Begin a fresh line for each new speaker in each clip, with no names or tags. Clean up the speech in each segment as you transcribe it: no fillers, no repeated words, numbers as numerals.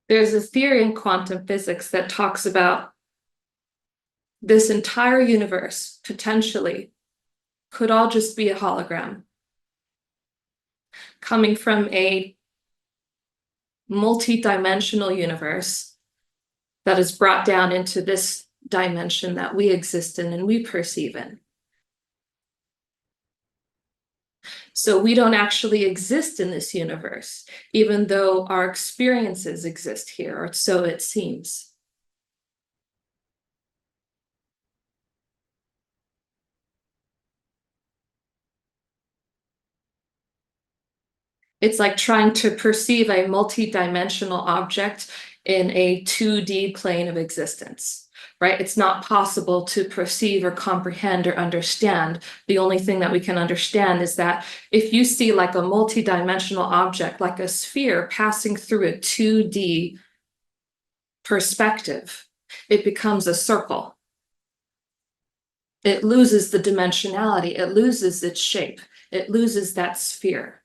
There's a theory in quantum physics that talks about this entire universe potentially could all just be a hologram coming from a multi-dimensional universe that is brought down into this dimension that we exist in and we perceive in. So we don't actually exist in this universe, even though our experiences exist here, or so it seems. It's like trying to perceive a multi-dimensional object in a 2D plane of existence, right? It's not possible to perceive or comprehend or understand. The only thing that we can understand is that if you see like a multi-dimensional object, like a sphere passing through a 2D perspective, it becomes a circle. It loses the dimensionality, it loses its shape, it loses that sphere.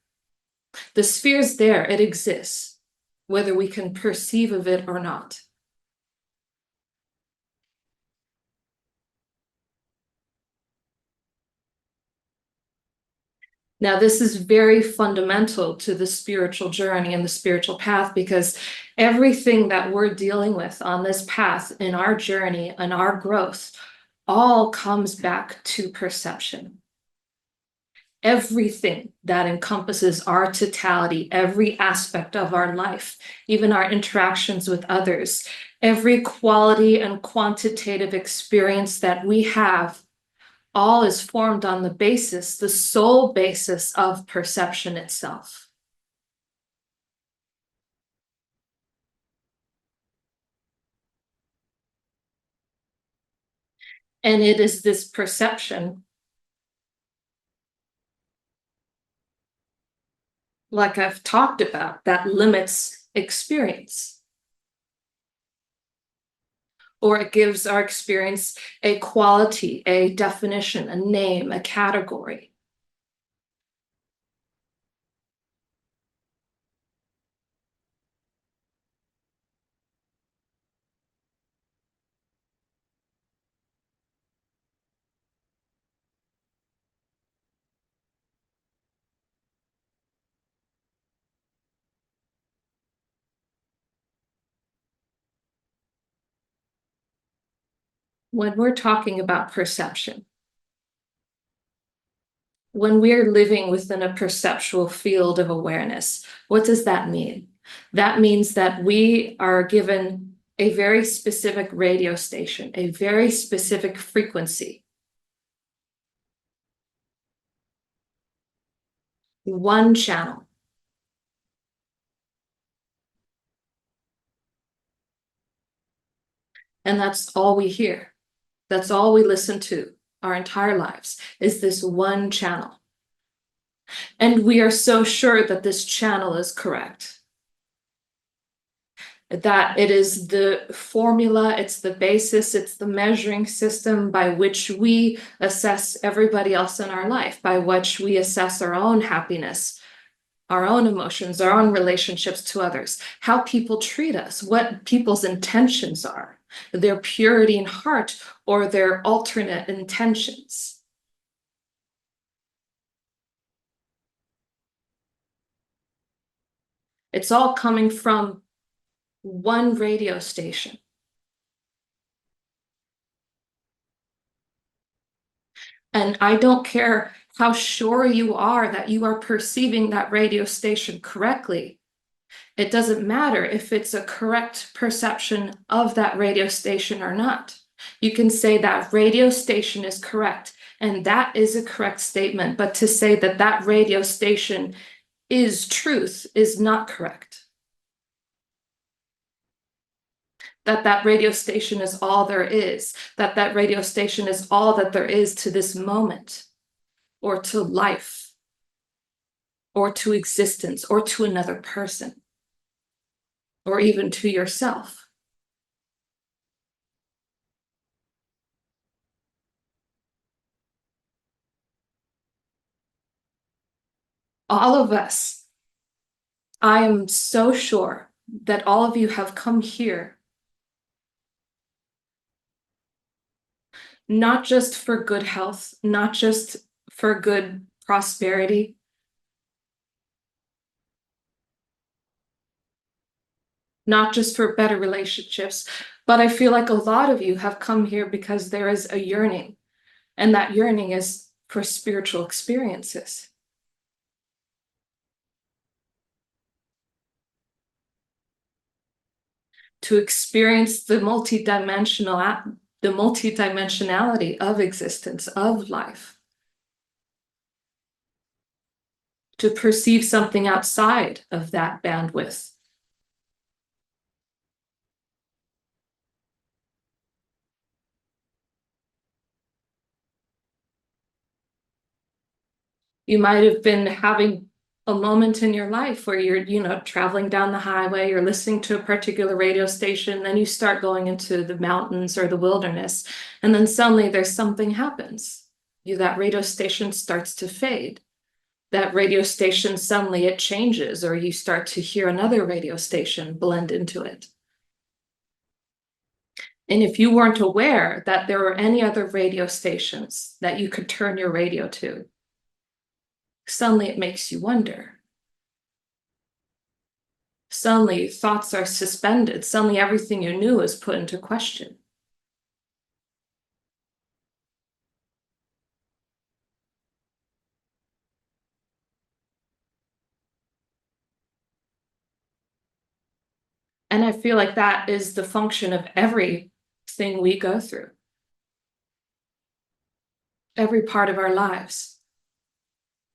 The sphere's there, it exists, whether we can perceive of it or not. Now, this is very fundamental to the spiritual journey and the spiritual path, because everything that we're dealing with on this path in our journey and our growth all comes back to perception. Everything that encompasses our totality, every aspect of our life, even our interactions with others, every quality and quantitative experience that we have, all is formed on the basis, the sole basis of perception itself. And it is this perception, like I've talked about, that limits experience. Or it gives our experience a quality, a definition, a name, a category. When we're talking about perception, when we're living within a perceptual field of awareness, what does that mean? That means that we are given a very specific radio station, a very specific frequency, one channel. And that's all we hear. That's all we listen to our entire lives, is this one channel. And we are so sure that this channel is correct, that it is the formula, it's the basis, it's the measuring system by which we assess everybody else in our life, by which we assess our own happiness, our own emotions, our own relationships to others, how people treat us, what people's intentions are, their purity in heart or their alternate intentions. It's all coming from one radio station. And I don't care how sure you are that you are perceiving that radio station correctly. It doesn't matter if it's a correct perception of that radio station or not. You can say that radio station is correct, and that is a correct statement. But to say that that radio station is truth is not correct. That radio station is all there is, that radio station is all that there is to this moment, or to life, or to existence, or to another person, or even to yourself. All of us, I am so sure that all of you have come here, not just for good health, not just for good prosperity, not just for better relationships, but I feel like a lot of you have come here because there is a yearning, and that yearning is for spiritual experiences. To experience the multidimensionality of existence, of life, to perceive something outside of that bandwidth. You might have been having a moment in your life where you're, traveling down the highway, you're listening to a particular radio station, then you start going into the mountains or the wilderness, and then suddenly there's something happens. That radio station starts to fade. That radio station, suddenly it changes, or you start to hear another radio station blend into it. And if you weren't aware that there were any other radio stations that you could turn your radio to, suddenly it makes you wonder. Suddenly thoughts are suspended. Suddenly everything you knew is put into question. And I feel like that is the function of everything we go through, every part of our lives,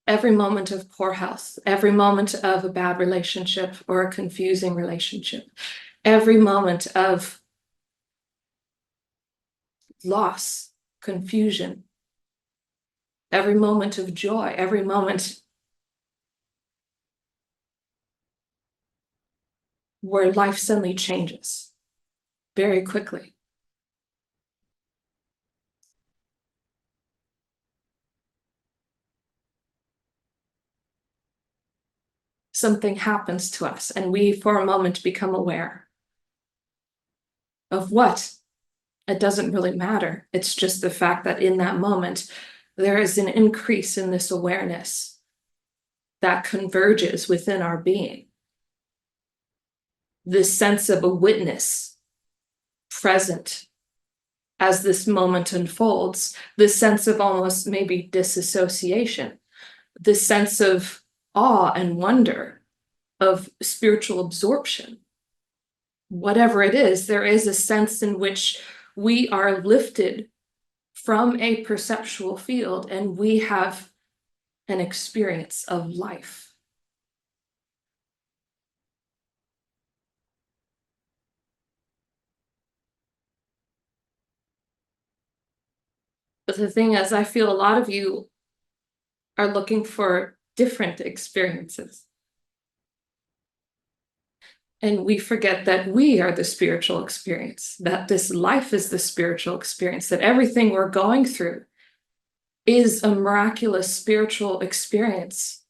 every moment of poor health, every moment of a bad relationship or a confusing relationship, every moment of loss, confusion, every moment of joy, every moment where life suddenly changes very quickly. Something happens to us, and we, for a moment, become aware of what. It doesn't really matter. It's just the fact that in that moment, there is an increase in this awareness that converges within our being. This sense of a witness present as this moment unfolds, this sense of almost maybe disassociation, this sense of awe and wonder, of spiritual absorption. Whatever it is, there is a sense in which we are lifted from a perceptual field and we have an experience of life. But the thing is, I feel a lot of you are looking for different experiences. And we forget that we are the spiritual experience, that this life is the spiritual experience, that everything we're going through is a miraculous spiritual experience.